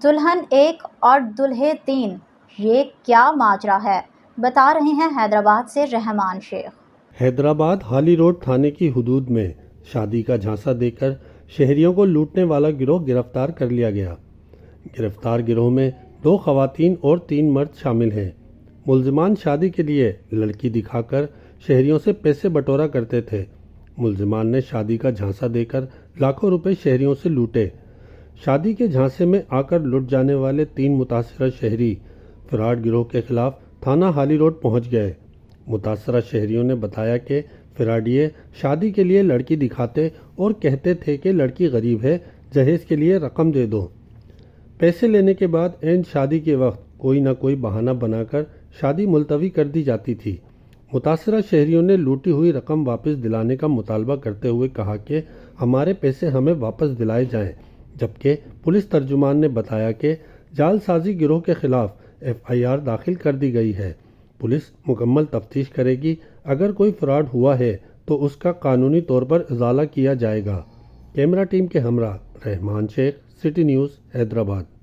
دلہن ایک اور دلہے تین، یہ کیا ماجرا ہے؟ بتا رہے ہیں حیدرآباد سے رحمان شیخ۔ حیدرآباد ہالی روڈ تھانے کی حدود میں شادی کا جھانسا دے کر شہریوں کو لوٹنے والا گروہ گرفتار کر لیا گیا۔ گرفتار گروہ میں 2 خواتین اور 3 مرد شامل ہیں۔ ملزمان شادی کے لیے لڑکی دکھا کر شہریوں سے پیسے بٹورا کرتے تھے۔ ملزمان نے شادی کا جھانسا دے کر لاکھوں روپے شہریوں سے لوٹے۔ شادی کے جھانسے میں آ کر لٹ جانے والے 3 متاثرہ شہری فراڈ گروہ کے خلاف تھانہ ہالی روڈ پہنچ گئے۔ متاثرہ شہریوں نے بتایا کہ فراڈیے شادی کے لیے لڑکی دکھاتے اور کہتے تھے کہ لڑکی غریب ہے، جہیز کے لیے رقم دے دو۔ پیسے لینے کے بعد عین شادی کے وقت کوئی نہ کوئی بہانہ بنا کر شادی ملتوی کر دی جاتی تھی۔ متاثرہ شہریوں نے لوٹی ہوئی رقم واپس دلانے کا مطالبہ کرتے ہوئے کہا کہ ہمارے پیسے ہمیں واپس دلائے جائیں، جبکہ پولیس ترجمان نے بتایا کہ جعل سازی گروہ کے خلاف FIR داخل کر دی گئی ہے۔ پولیس مکمل تفتیش کرے گی۔ اگر کوئی فراڈ ہوا ہے تو اس کا قانونی طور پر ازالہ کیا جائے گا۔ کیمرہ ٹیم کے ہمراہ رحمان شیخ، سٹی نیوز، حیدرآباد۔